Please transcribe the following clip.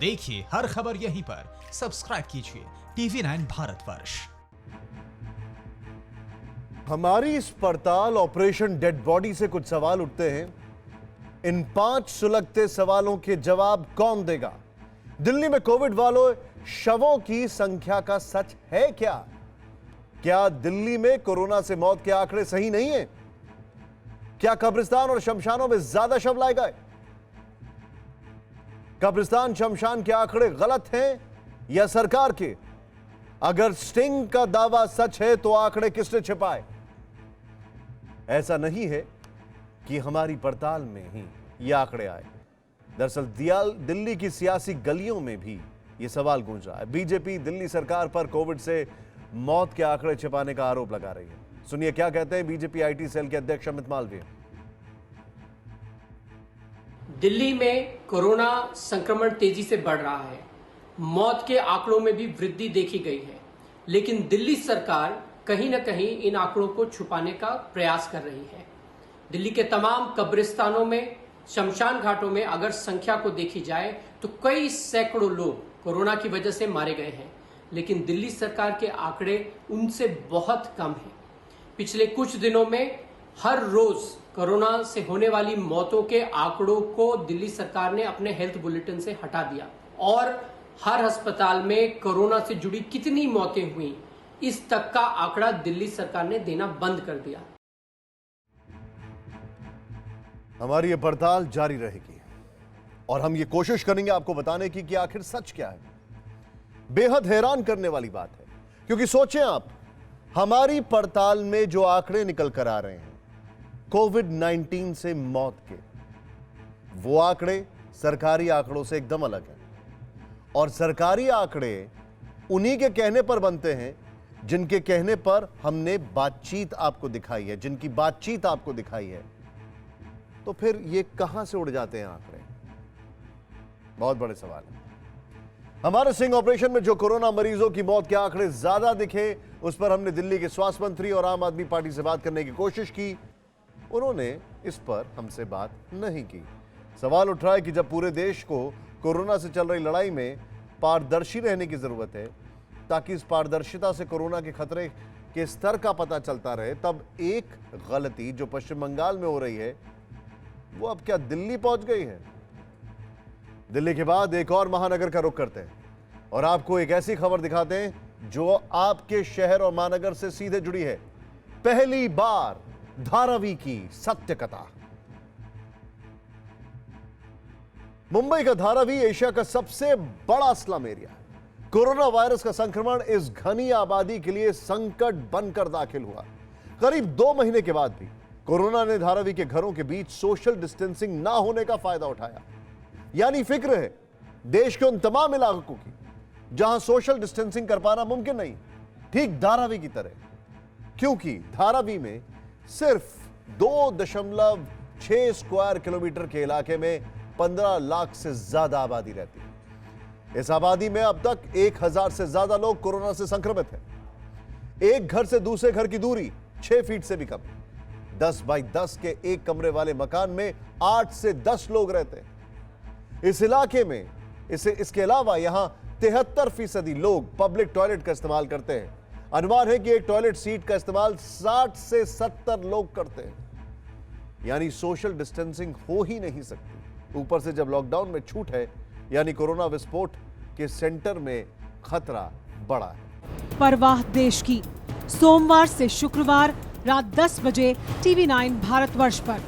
देखिए हर खबर यहीं पर। सब्सक्राइब कीजिए TV9 भारतवर्ष। हमारी इस पड़ताल ऑपरेशन डेड बॉडी से कुछ सवाल उठते हैं। इन 5 सुलगते सवालों के जवाब कौन देगा? दिल्ली में कोविड वालों शवों की संख्या का सच है क्या? क्या दिल्ली में कोरोना से मौत के आंकड़े सही नहीं है? क्या कब्रिस्तान और शमशानों में ज्यादा शव लाए गए? कब्रिस्तान शमशान के आंकड़े गलत हैं या सरकार के? अगर स्टिंग का दावा सच है तो आंकड़े किसने छिपाए? ऐसा नहीं है कि हमारी पड़ताल में ही ये आंकड़े आए। दरअसल दिल्ली की सियासी गलियों में भी ये सवाल गूंज रहा है। बीजेपी दिल्ली सरकार पर कोविड से मौत के आंकड़े छिपाने का आरोप लगा रही है। सुनिए क्या कहते हैं बीजेपी आईटी सेल के अध्यक्ष अमित मालवीय। दिल्ली में कोरोना संक्रमण तेजी से बढ़ रहा है। मौत के आंकड़ों में भी वृद्धि देखी गई है, लेकिन दिल्ली सरकार कहीं न कहीं इन आंकड़ों को छुपाने का प्रयास कर रही है। दिल्ली के तमाम कब्रिस्तानों में, शमशान घाटों में अगर संख्या को देखी जाए तो कई सैकड़ों लोग कोरोना की वजह से मारे गए हैं, लेकिन दिल्ली सरकार के आंकड़े उनसे बहुत कम हैं। पिछले कुछ दिनों में हर रोज कोरोना से होने वाली मौतों के आंकड़ों को दिल्ली सरकार ने अपने हेल्थ बुलेटिन से हटा दिया और हर अस्पताल में कोरोना से जुड़ी कितनी मौतें हुई इस तक का आंकड़ा दिल्ली सरकार ने देना बंद कर दिया। हमारी ये पड़ताल जारी रहेगी और हम ये कोशिश करेंगे आपको बताने की कि आखिर सच क्या है। बेहद हैरान करने वाली बात है, क्योंकि सोचें आप, हमारी पड़ताल में जो आंकड़े निकल कर आ रहे हैं कोविड-19 से मौत के, वो आंकड़े सरकारी आंकड़ों से एकदम अलग हैं। और सरकारी आंकड़े उन्हीं के कहने पर बनते हैं जिनके कहने पर हमने बातचीत आपको दिखाई है, जिनकी बातचीत आपको दिखाई है। तो फिर ये कहां से उड़ जाते हैं आंकड़े? बहुत बड़े सवाल है। हमारे सिंह ऑपरेशन में जो कोरोना मरीजों की मौत के आंकड़े ज्यादा दिखे, उस पर हमने दिल्ली के स्वास्थ्य मंत्री और आम आदमी पार्टी से बात करने की कोशिश की। उन्होंने इस पर हमसे बात नहीं की। सवाल उठ रहा है कि जब पूरे देश को कोरोना से चल रही लड़ाई में पारदर्शी रहने की जरूरत है, ताकि इस पारदर्शिता से कोरोना के खतरे के स्तर का पता चलता रहे, तब एक गलती जो पश्चिम बंगाल में हो रही है वो अब क्या दिल्ली पहुंच गई है? दिल्ली के बाद एक और महानगर का रुख करते हैं और आपको एक ऐसी खबर दिखाते हैं जो आपके शहर और महानगर से सीधे जुड़ी है। पहली बार धारावी की सत्य कथा। मुंबई का धारावी एशिया का सबसे बड़ा स्लम एरिया है। कोरोना वायरस का संक्रमण इस घनी आबादी के लिए संकट बनकर दाखिल हुआ। करीब 2 महीने के बाद भी कोरोना ने धारावी के घरों के बीच सोशल डिस्टेंसिंग ना होने का फायदा उठाया। यानी फिक्र है देश के उन तमाम इलाकों की जहां सोशल डिस्टेंसिंग कर पाना मुमकिन नहीं, ठीक धारावी की तरह। क्योंकि धारावी में सिर्फ 2.6 स्क्वायर किलोमीटर के इलाके में 15 लाख से ज्यादा आबादी रहती है। इस आबादी में अब तक 1000 से ज्यादा लोग कोरोना से संक्रमित हैं। एक घर से दूसरे घर की दूरी 6 फीट से भी कम। 10 बाई 10 के एक कमरे वाले मकान में 8 से 10 लोग रहते हैं। इस इलाके में इसके अलावा यहां 73% लोग पब्लिक टॉयलेट का इस्तेमाल करते हैं। अनुमान है कि एक टॉयलेट सीट का इस्तेमाल 60 से 70 लोग करते हैं। यानी सोशल डिस्टेंसिंग हो ही नहीं सकती। ऊपर से जब लॉकडाउन में छूट है, यानी कोरोना विस्फोट के सेंटर में खतरा बढ़ा है। परवाह देश की, सोमवार से शुक्रवार रात 10 बजे TV9 भारतवर्ष पर।